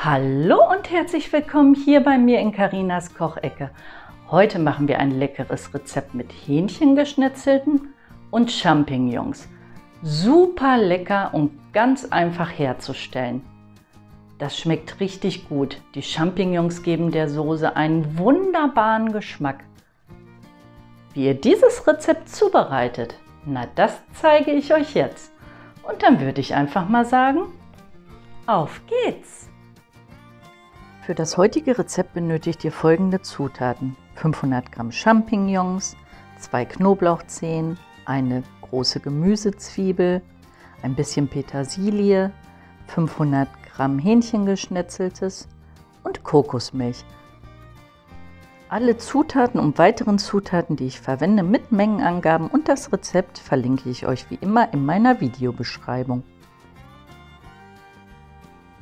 Hallo und herzlich willkommen hier bei mir in Carinas Kochecke. Heute machen wir ein leckeres Rezept mit Hähnchengeschnetzelten und Champignons. Super lecker und ganz einfach herzustellen. Das schmeckt richtig gut. Die Champignons geben der Soße einen wunderbaren Geschmack. Wie ihr dieses Rezept zubereitet, na das zeige ich euch jetzt. Und dann würde ich einfach mal sagen, auf geht's! Für das heutige Rezept benötigt ihr folgende Zutaten: 500 Gramm Champignons, 2 Knoblauchzehen, eine große Gemüsezwiebel, ein bisschen Petersilie, 500 Gramm Hähnchengeschnetzeltes und Kokosmilch. Alle Zutaten und weiteren Zutaten, die ich verwende, mit Mengenangaben und das Rezept verlinke ich euch wie immer in meiner Videobeschreibung.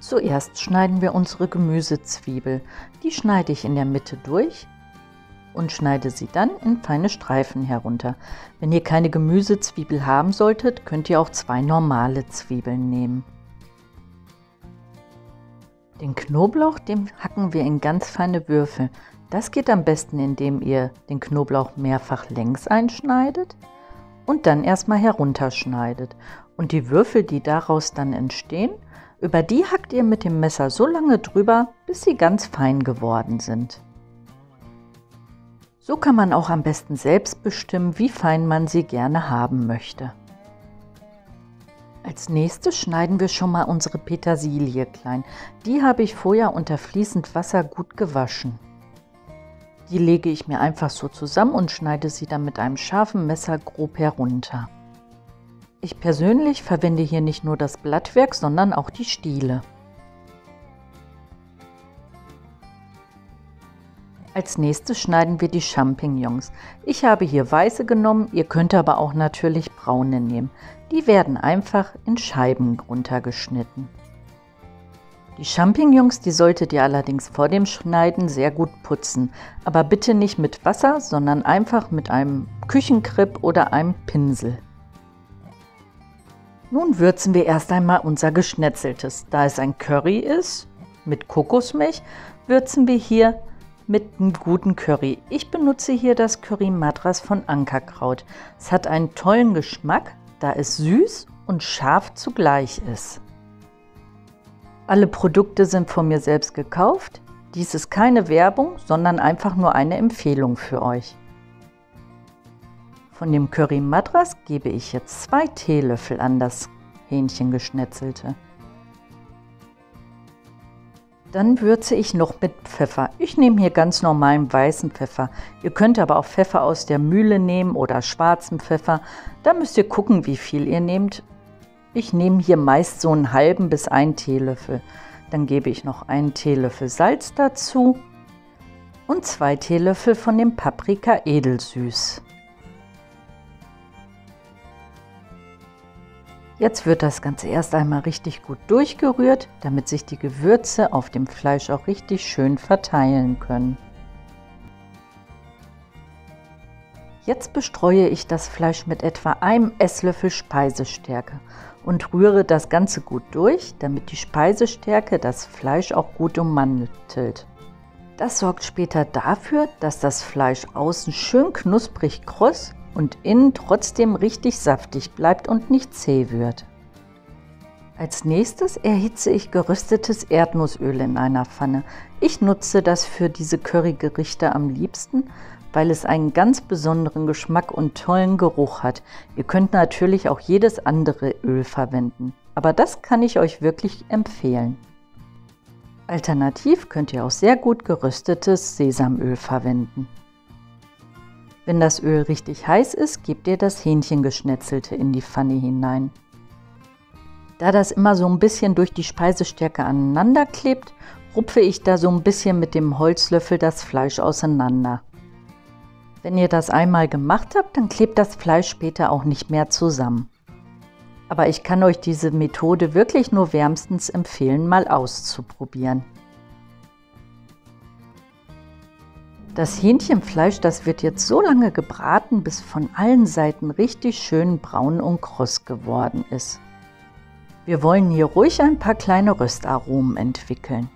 Zuerst schneiden wir unsere Gemüsezwiebel. Die schneide ich in der Mitte durch und schneide sie dann in feine Streifen herunter. Wenn ihr keine Gemüsezwiebel haben solltet, könnt ihr auch 2 normale Zwiebeln nehmen. Den Knoblauch, den hacken wir in ganz feine Würfel. Das geht am besten, indem ihr den Knoblauch mehrfach längs einschneidet und dann erstmal herunterschneidet. Und die Würfel, die daraus dann entstehen, über die hackt ihr mit dem Messer so lange drüber, bis sie ganz fein geworden sind. So kann man auch am besten selbst bestimmen, wie fein man sie gerne haben möchte. Als nächstes schneiden wir schon mal unsere Petersilie klein. Die habe ich vorher unter fließend Wasser gut gewaschen. Die lege ich mir einfach so zusammen und schneide sie dann mit einem scharfen Messer grob herunter. Ich persönlich verwende hier nicht nur das Blattwerk, sondern auch die Stiele. Als nächstes schneiden wir die Champignons. Ich habe hier weiße genommen, ihr könnt aber auch natürlich braune nehmen. Die werden einfach in Scheiben runtergeschnitten. Die Champignons, die solltet ihr allerdings vor dem Schneiden sehr gut putzen. Aber bitte nicht mit Wasser, sondern einfach mit einem Küchenkrepp oder einem Pinsel. Nun würzen wir erst einmal unser Geschnetzeltes. Da es ein Curry ist, mit Kokosmilch, würzen wir hier mit einem guten Curry. Ich benutze hier das Curry Madras von Ankerkraut. Es hat einen tollen Geschmack, da es süß und scharf zugleich ist. Alle Produkte sind von mir selbst gekauft. Dies ist keine Werbung, sondern einfach nur eine Empfehlung für euch. Von dem Curry Madras gebe ich jetzt 2 Teelöffel an das Hähnchengeschnetzelte. Dann würze ich noch mit Pfeffer. Ich nehme hier ganz normalen weißen Pfeffer. Ihr könnt aber auch Pfeffer aus der Mühle nehmen oder schwarzen Pfeffer. Da müsst ihr gucken, wie viel ihr nehmt. Ich nehme hier meist so einen halben bis 1 Teelöffel. Dann gebe ich noch 1 Teelöffel Salz dazu und 2 Teelöffel von dem Paprika edelsüß. Jetzt wird das Ganze erst einmal richtig gut durchgerührt, damit sich die Gewürze auf dem Fleisch auch richtig schön verteilen können. Jetzt bestreue ich das Fleisch mit etwa einem Esslöffel Speisestärke und rühre das Ganze gut durch, damit die Speisestärke das Fleisch auch gut ummantelt. Das sorgt später dafür, dass das Fleisch außen schön knusprig kross und innen trotzdem richtig saftig bleibt und nicht zäh wird. Als nächstes erhitze ich geröstetes Erdnussöl in einer Pfanne. Ich nutze das für diese Currygerichte am liebsten, weil es einen ganz besonderen Geschmack und tollen Geruch hat. Ihr könnt natürlich auch jedes andere Öl verwenden, aber das kann ich euch wirklich empfehlen. Alternativ könnt ihr auch sehr gut geröstetes Sesamöl verwenden. Wenn das Öl richtig heiß ist, gebt ihr das Hähnchengeschnetzelte in die Pfanne hinein. Da das immer so ein bisschen durch die Speisestärke aneinander klebt, rupfe ich da so ein bisschen mit dem Holzlöffel das Fleisch auseinander. Wenn ihr das einmal gemacht habt, dann klebt das Fleisch später auch nicht mehr zusammen. Aber ich kann euch diese Methode wirklich nur wärmstens empfehlen, mal auszuprobieren. Das Hähnchenfleisch, das wird jetzt so lange gebraten, bis von allen Seiten richtig schön braun und kross geworden ist. Wir wollen hier ruhig ein paar kleine Röstaromen entwickeln.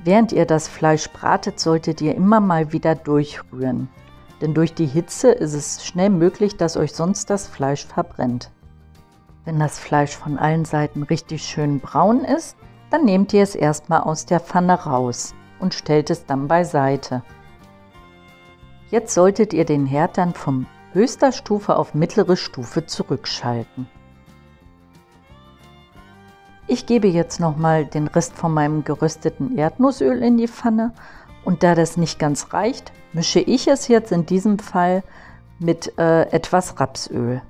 Während ihr das Fleisch bratet, solltet ihr immer mal wieder durchrühren, denn durch die Hitze ist es schnell möglich, dass euch sonst das Fleisch verbrennt. Wenn das Fleisch von allen Seiten richtig schön braun ist, dann nehmt ihr es erstmal aus der Pfanne raus und stellt es dann beiseite. Jetzt solltet ihr den Herd dann von höchster Stufe auf mittlere Stufe zurückschalten. Ich gebe jetzt nochmal den Rest von meinem gerösteten Erdnussöl in die Pfanne und da das nicht ganz reicht, mische ich es jetzt in diesem Fall mit etwas Rapsöl.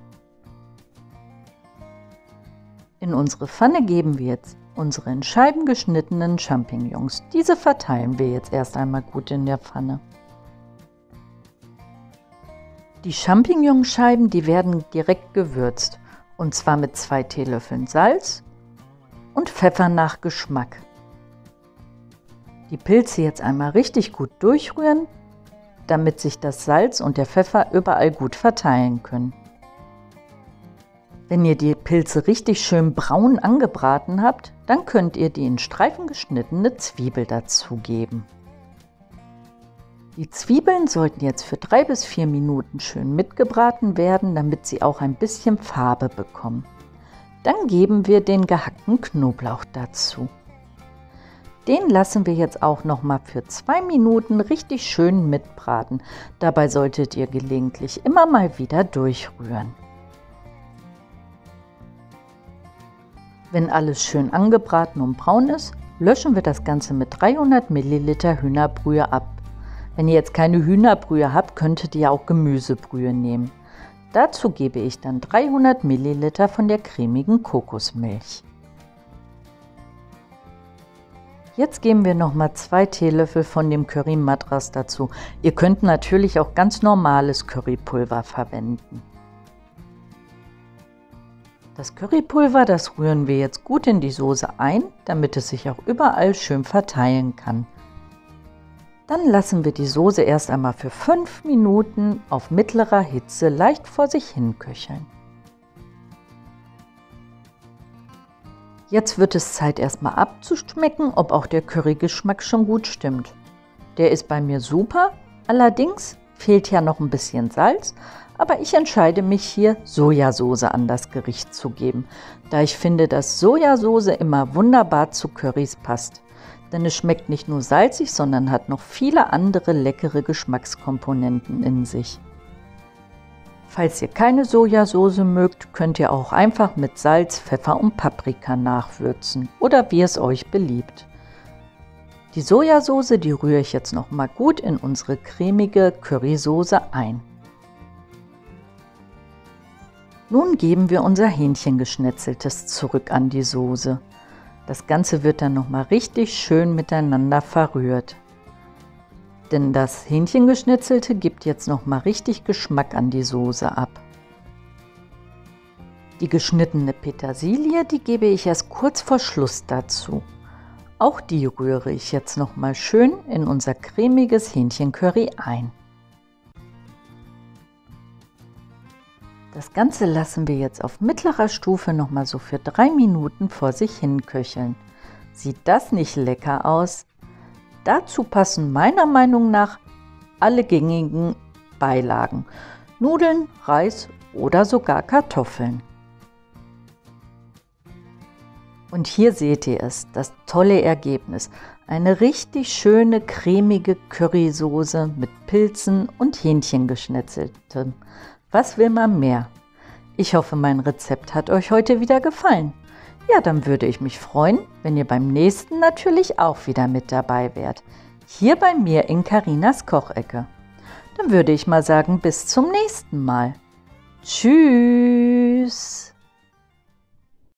In unsere Pfanne geben wir jetzt unsere in Scheiben geschnittenen Champignons. Diese verteilen wir jetzt erst einmal gut in der Pfanne. Die Champignonscheiben, die werden direkt gewürzt und zwar mit 2 Teelöffeln Salz und Pfeffer nach Geschmack. Die Pilze jetzt einmal richtig gut durchrühren, damit sich das Salz und der Pfeffer überall gut verteilen können. Wenn ihr die Pilze richtig schön braun angebraten habt, dann könnt ihr die in Streifen geschnittene Zwiebel dazugeben. Die Zwiebeln sollten jetzt für 3 bis 4 Minuten schön mitgebraten werden, damit sie auch ein bisschen Farbe bekommen. Dann geben wir den gehackten Knoblauch dazu. Den lassen wir jetzt auch noch mal für 2 Minuten richtig schön mitbraten. Dabei solltet ihr gelegentlich immer mal wieder durchrühren. Wenn alles schön angebraten und braun ist, löschen wir das Ganze mit 300 ml Hühnerbrühe ab. Wenn ihr jetzt keine Hühnerbrühe habt, könntet ihr auch Gemüsebrühe nehmen. Dazu gebe ich dann 300 ml von der cremigen Kokosmilch. Jetzt geben wir noch mal 2 Teelöffel von dem Curry Madras dazu. Ihr könnt natürlich auch ganz normales Currypulver verwenden. Das Currypulver, das rühren wir jetzt gut in die Soße ein, damit es sich auch überall schön verteilen kann. Dann lassen wir die Soße erst einmal für 5 Minuten auf mittlerer Hitze leicht vor sich hin köcheln. Jetzt wird es Zeit erstmal abzuschmecken, ob auch der Currygeschmack schon gut stimmt. Der ist bei mir super, allerdings fehlt ja noch ein bisschen Salz, aber ich entscheide mich hier, Sojasauce an das Gericht zu geben, da ich finde, dass Sojasauce immer wunderbar zu Currys passt. Denn es schmeckt nicht nur salzig, sondern hat noch viele andere leckere Geschmackskomponenten in sich. Falls ihr keine Sojasauce mögt, könnt ihr auch einfach mit Salz, Pfeffer und Paprika nachwürzen oder wie es euch beliebt. Die Sojasauce, die rühre ich jetzt noch mal gut in unsere cremige Currysoße ein. Nun geben wir unser Hähnchengeschnetzeltes zurück an die Soße. Das Ganze wird dann noch mal richtig schön miteinander verrührt. Denn das Hähnchengeschnetzelte gibt jetzt noch mal richtig Geschmack an die Soße ab. Die geschnittene Petersilie, die gebe ich erst kurz vor Schluss dazu. Auch die rühre ich jetzt noch mal schön in unser cremiges Hähnchencurry ein. Das Ganze lassen wir jetzt auf mittlerer Stufe noch mal so für 3 Minuten vor sich hin köcheln. Sieht das nicht lecker aus? Dazu passen meiner Meinung nach alle gängigen Beilagen: Nudeln, Reis oder sogar Kartoffeln. Und hier seht ihr es, das tolle Ergebnis. Eine richtig schöne cremige Currysoße mit Pilzen und Hähnchengeschnetzeltem. Was will man mehr? Ich hoffe, mein Rezept hat euch heute wieder gefallen. Ja, dann würde ich mich freuen, wenn ihr beim nächsten natürlich auch wieder mit dabei wärt. Hier bei mir in Carinas Kochecke. Dann würde ich mal sagen, bis zum nächsten Mal. Tschüss!